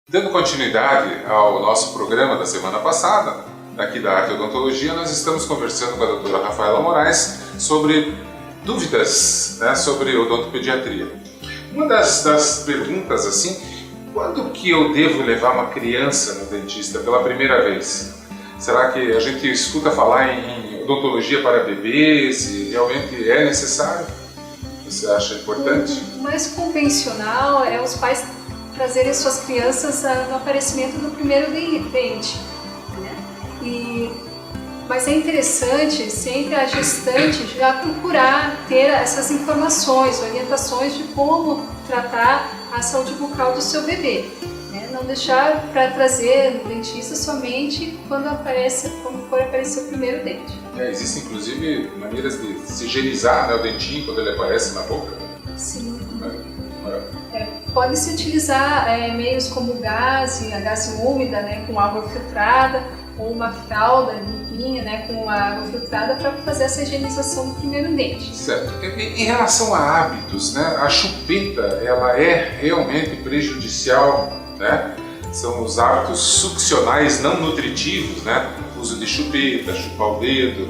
Dando continuidade ao nosso programa da semana passada, aqui da Arte Odontologia, nós estamos conversando com a doutora Rafaela Moraes sobre dúvidas, sobre odontopediatria. Uma das perguntas assim, quando que eu devo levar uma criança no dentista pela primeira vez? Será que a gente escuta falar em odontologia para bebês e realmente é necessário? Você acha importante? O mais convencional é os pais trazerem suas crianças no aparecimento do primeiro dente, né? Mas é interessante sempre a gestante já procurar ter essas informações, orientações de como tratar a saúde bucal do seu bebê, né? Não deixar para trazer no dentista somente quando for aparecer o primeiro dente. Existem inclusive maneiras de se higienizar, o dentinho quando ele aparece na boca. Sim. Pode-se utilizar meios como a gaze úmida, com água filtrada, ou uma fralda limpinha, com água filtrada para fazer essa higienização do primeiro dente. Certo. Em relação a hábitos, a chupeta ela é realmente prejudicial, São os hábitos succionais não nutritivos, Uso de chupeta, chupar o dedo,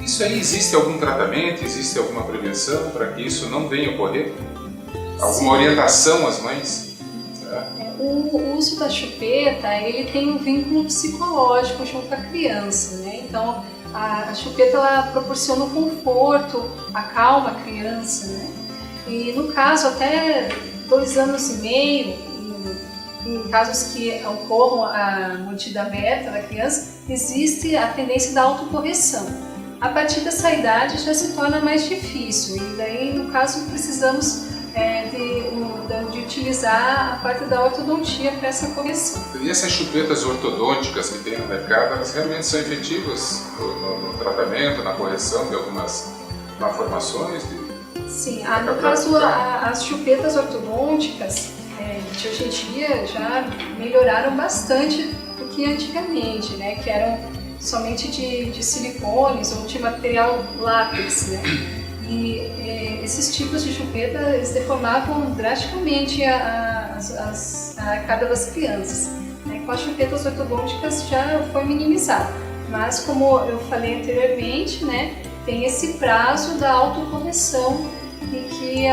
Isso aí, existe algum tratamento, existe alguma prevenção para que isso não venha a ocorrer? Alguma orientação às mães? O uso da chupeta, ele tem um vínculo psicológico junto à criança, Então, a chupeta ela proporciona o conforto, acalma a criança, E no caso, até 2 anos e meio, em casos que ocorram a mordida aberta da criança, existe a tendência da autocorreção. A partir dessa idade já se torna mais difícil e daí, no caso, precisamos de utilizar a parte da ortodontia para essa correção. E essas chupetas ortodônticas que tem no mercado, elas realmente são efetivas no tratamento, na correção de algumas malformações? Sim, no caso, as chupetas ortodônticas de hoje em dia já melhoraram bastante do que antigamente, que eram somente de silicones ou de material látex, E esses tipos de chupeta eles deformavam drasticamente a arcada das crianças. Com as chupetas ortodônticas já foi minimizado, mas como eu falei anteriormente, tem esse prazo da autocorreção e que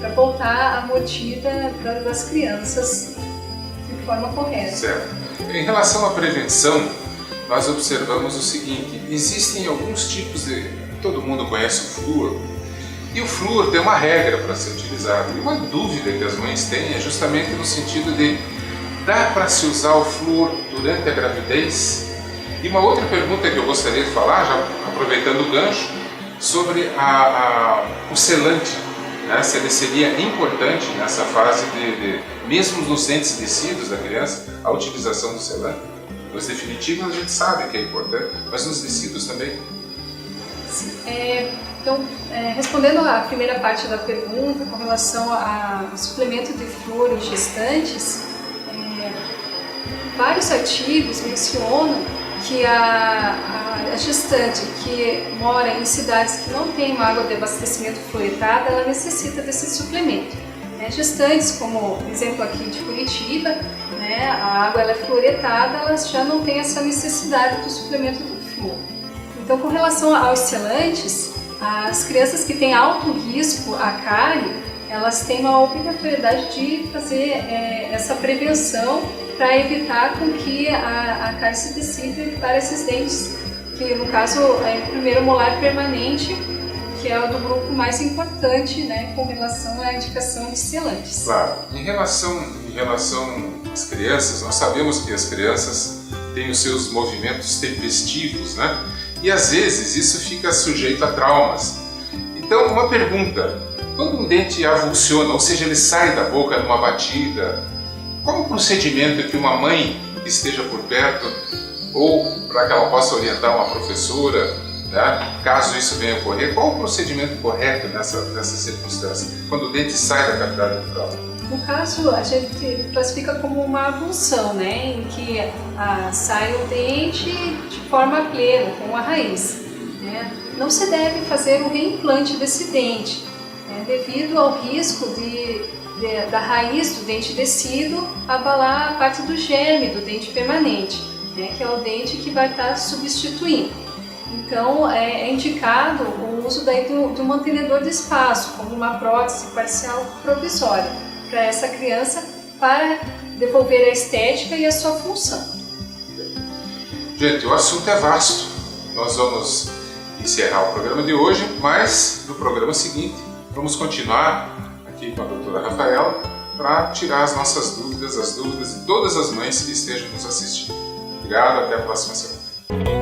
para voltar a mordida das crianças de forma correta. Certo. Em relação à prevenção, nós observamos o seguinte: existem alguns tipos de... Todo mundo conhece o flúor, e o flúor tem uma regra para ser utilizado. E uma dúvida que as mães têm é justamente no sentido de: dá para se usar o flúor durante a gravidez? E uma outra pergunta que eu gostaria de falar, já aproveitando o gancho, sobre o selante, se ele seria importante nessa fase mesmo nos dentes descidos da criança, a utilização do selante. Nos definitivos a gente sabe que é importante, mas nos descidos também. Então, respondendo à primeira parte da pergunta com relação ao suplemento de flúor em gestantes, vários artigos mencionam que a gestante que mora em cidades que não tem uma água de abastecimento fluoretada, ela necessita desse suplemento. Gestantes, como exemplo aqui de Curitiba, a água ela é fluoretada, elas já não têm essa necessidade do suplemento do flúor. Então, com relação aos selantes, as crianças que têm alto risco à cárie, elas têm uma obrigatoriedade de fazer essa prevenção para evitar com que a cárie se dissipe para esses dentes, que no caso é o primeiro molar permanente, que é o do grupo mais importante, com relação à indicação de selantes. Claro. Em relação às crianças, nós sabemos que as crianças têm os seus movimentos tempestivos, E às vezes isso fica sujeito a traumas. Então, uma pergunta: quando um dente avulsiona, ou seja, ele sai da boca numa batida, qual o procedimento que uma mãe que esteja por perto, ou para que ela possa orientar uma professora, caso isso venha a ocorrer, qual o procedimento correto nessa circunstância, quando o dente sai da cavidade bucal? No caso, a gente classifica como uma avulsão, em que sai o dente de forma plena, com a raiz. Não se deve fazer o reimplante desse dente, devido ao risco de da raiz do dente descido abalar a parte do germe do dente permanente, né, que é o dente que vai estar substituindo. Então é indicado o uso daí do mantenedor de espaço, como uma prótese parcial provisória, para essa criança, para devolver a estética e a sua função. Gente, o assunto é vasto. Nós vamos encerrar o programa de hoje, mas no programa seguinte vamos continuar aqui com a doutora Rafaela para tirar as nossas dúvidas, as dúvidas de todas as mães que estejam nos assistindo. Obrigado, até a próxima semana.